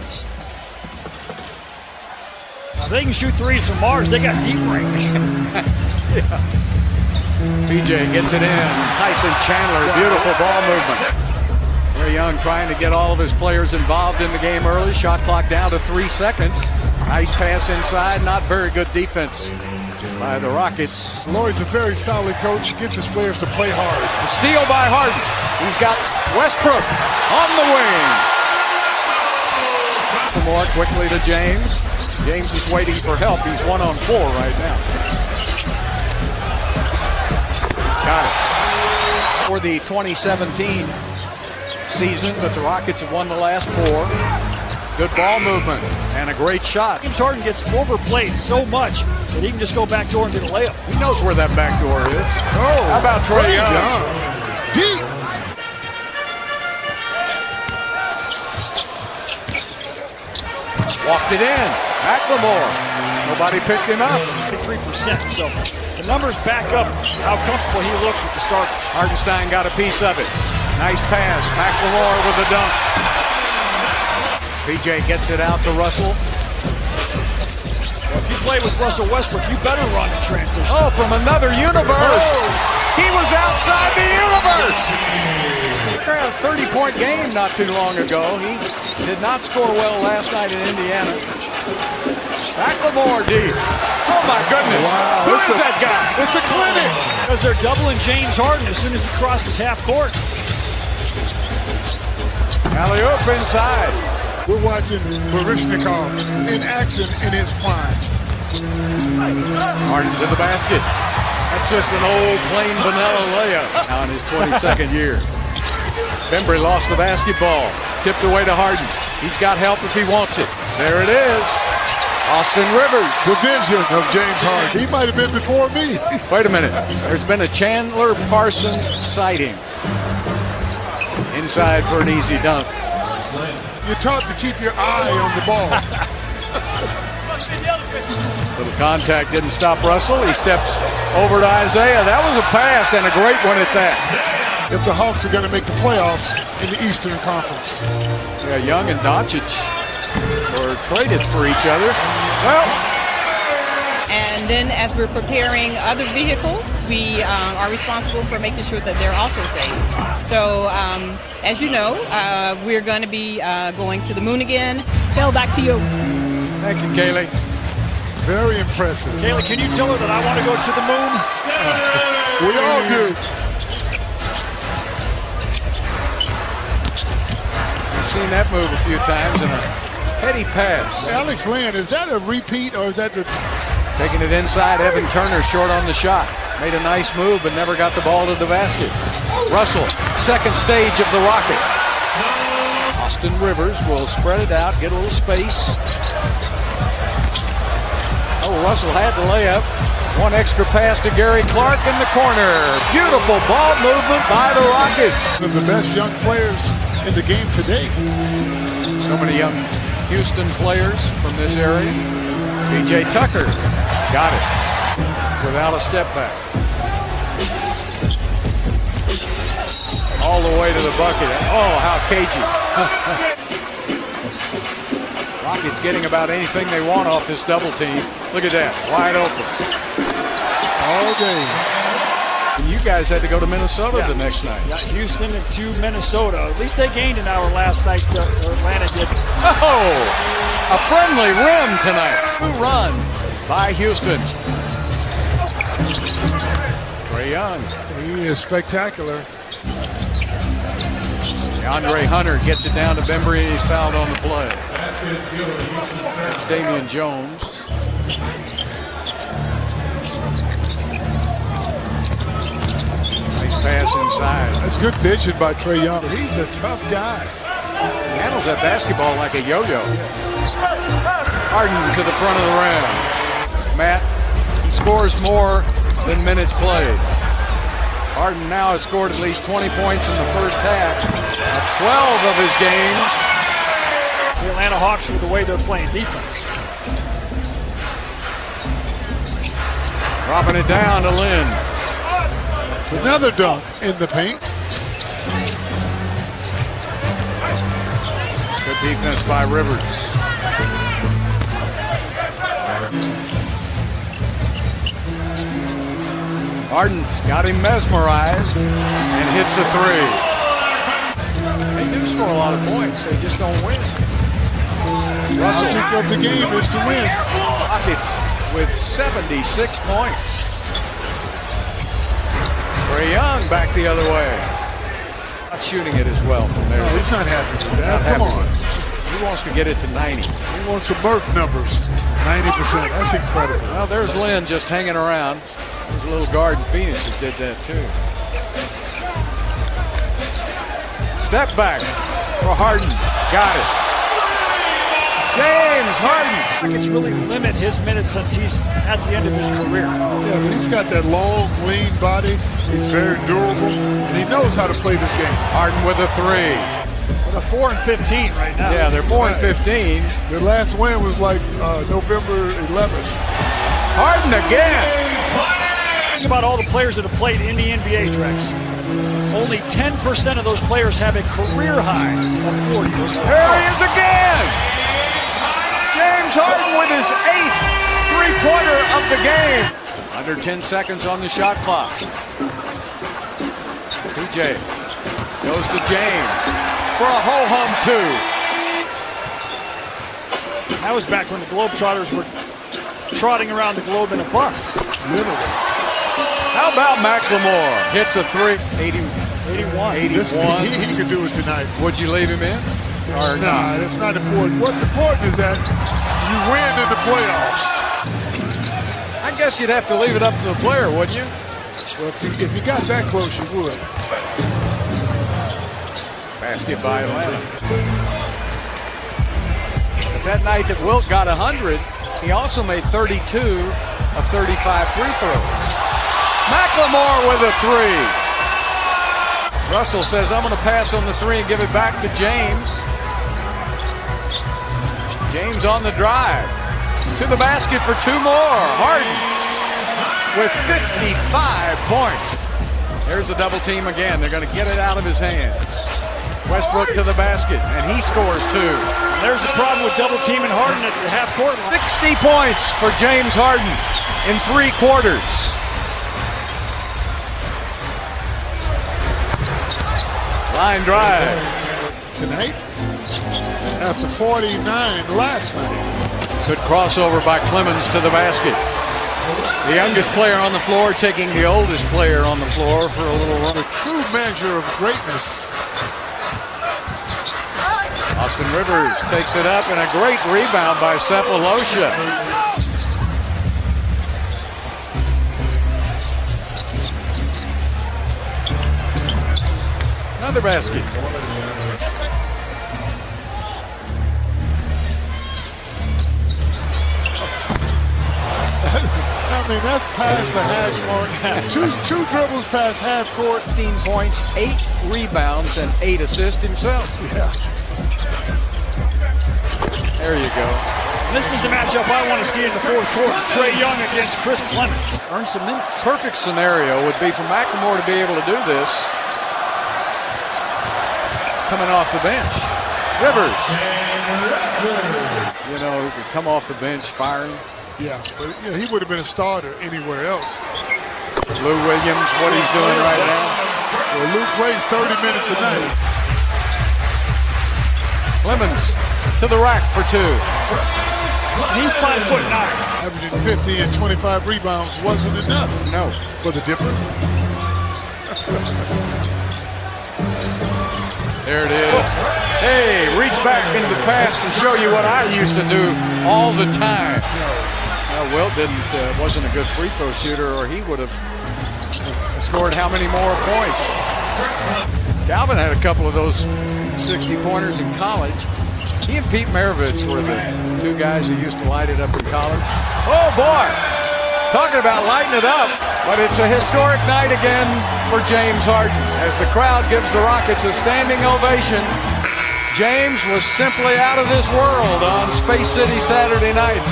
threes. Now, they can shoot threes from Mars. They got deep range. Yeah. PJ gets it in. Tyson Chandler, beautiful ball movement. Trae Young trying to get all of his players involved in the game early. Shot clock down to 3 seconds. Nice pass inside. Not very good defense by the Rockets. Lloyd's a very solid coach. He gets his players to play hard. The steal by Harden. He's got Westbrook on the wing. More quickly to James. James is waiting for help. He's 1-on-4 right now. Got it. For the 2017 season, but the Rockets have won the last 4. Good ball movement and a great shot. James Harden gets overplayed so much that he can just go back door and get a layup. He knows where that back door is. Oh, how about Trae Young? Deep. Walked it in. McLemore. Nobody picked him up. 3%. So the numbers back up how comfortable he looks with the starters. Hartenstein got a piece of it. Nice pass. McLemore with a dunk. PJ gets it out to Russell. Well, if you play with Russell Westbrook, you better run in transition. Oh, from another universe. He was outside the universe. He had a 30-point game not too long ago. He did not score well last night in Indiana. McLemore deep. Oh, my goodness. Wow. Who is that guy? It's a clinic. Because they're doubling James Harden as soon as he crosses half court. Alley-oop inside. We're watching Barishnikov in action in his prime. Harden to the basket. That's just an old plain vanilla layup now in his 22nd year. Bembry lost the basketball. Tipped away to Harden. He's got help if he wants it. There it is. Austin Rivers. The vision of James Harden. He might have been before me. Wait a minute. There's been a Chandler Parsons sighting. Inside for an easy dunk. You're taught to keep your eye on the ball. Little contact didn't stop Russell. He steps over to Isaiah. That was a pass and a great one at that. If the Hawks are going to make the playoffs in the Eastern Conference. Yeah, Young and Doncic were traded for each other. Well, and then as we're preparing other vehicles, we are responsible for making sure that they're also safe. So as you know, we're going to be going to the moon again. Phil, back to you. Thank you, Kaylee. Very impressive. Kaylee, can you tell her that I want to go to the moon? We all do. I've seen that move a few times in a heady pass. Alex Lynn, is that a repeat or is that the... Taking it inside, Evan Turner short on the shot. Made a nice move, but never got the ball to the basket. Russell, second stage of the Rocket. Austin Rivers will spread it out, get a little space. Oh, Russell had the layup. One extra pass to Gary Clark in the corner. Beautiful ball movement by the Rockets. One of the best young players in the game today. So many young Houston players from this area. PJ Tucker got it without a step back. All the way to the bucket. Oh, how cagey. Rockets getting about anything they want off this double team. Look at that, wide open. All game. And you guys had to go to Minnesota the next night. Yeah, Houston to Minnesota. At least they gained an hour last night. Atlanta did. Oh, a friendly rim tonight. Good run by Houston. Trae Young. He is spectacular. DeAndre Hunter gets it down to Bembry, and he's fouled on the play. That's Damian Jones. Nice pass inside. That's good vision by Trae Young. He's a tough guy. He handles that basketball like a yo-yo. Harden to the front of the rim. Matt, he scores more than minutes played. Harden now has scored at least 20 points in the first half. 12 of his games. The Atlanta Hawks with the way they're playing defense. Dropping it down to Lynn. Another dunk in the paint. Good defense by Rivers. Harden's got him mesmerized and hits a three. They do score a lot of points, they just don't win. Russell. The object of the game is to win. Rockets with 76 points. Trae Young back the other way. Not shooting it as well from there. No, he's not happy with that. Come on. He wants to get it to 90. He wants some birth numbers. 90%. That's incredible. Well, there's Lynn just hanging around. There's a little guard in Phoenix that did that too. Step back for Harden. Got it. James Harden. It's really limit his minutes since he's at the end of his career. Yeah, but he's got that long, lean body. He's very durable, and he knows how to play this game. Harden with a three. They're 4 and 15 right now. Yeah, they're 4 and 15. Their last win was like November 11th. Harden again. Think about all the players that have played in the NBA, Drex. Only 10% of those players have a career high of 40. There he is again. James Harden with his 8th three-pointer of the game. Under 10 seconds on the shot clock. PJ goes to James for a ho-hum two. That was back when the Globetrotters were trotting around the globe in a bus. Literally. How about McLemore? Hits a three. 81. He could do it tonight. Would you leave him in? Or Nah, that's not important. What's important is that you win in the playoffs. I guess you'd have to leave it up to the player, wouldn't you? Well, if you got that close, you would. Basket by Atlanta. But that night that Wilt got 100, he also made 32 of 35 free throws. McLemore with a three. Russell says, I'm going to pass on the three and give it back to James. James on the drive. To the basket for two more. Harden with 55 points. There's a double team again. They're going to get it out of his hands. Westbrook to the basket, and he scores two. There's the problem with double teaming Harden at the half-court line. 60 points for James Harden in 3 quarters. Line drive. Tonight, after 49 last night. Good crossover by Clemens to the basket. The youngest player on the floor taking the oldest player on the floor for a little run. The true measure of greatness. Austin Rivers takes it up and a great rebound by Cephalosha. Another basket. I mean, that's past the hash mark. two dribbles past half court. 15 points, 8 rebounds, and 8 assists himself. Yeah. There you go. This is the matchup I want to see in the fourth quarter. Trae Young against Chris Clemens. Earn some minutes. Perfect scenario would be for McLemore to be able to do this coming off the bench. Rivers. You know, who could come off the bench firing. Yeah, but he would have been a starter anywhere else. Lou Williams, what he's doing right now. Well, Lou plays 30 minutes a night. Clemens to the rack for two. And he's 5'9". Averaging 50 and 25 rebounds wasn't enough. No. For the Dipper. There it is. Hey, reach back into the past and show you what I used to do all the time. Wilt wasn't a good free throw shooter, or he would have scored how many more points? Calvin had a couple of those 60-pointers in college. He and Pete Maravich were the two guys who used to light it up in college. Oh, boy. Talking about lighting it up. But it's a historic night again for James Harden as the crowd gives the Rockets a standing ovation. James was simply out of this world on Space City Saturday night.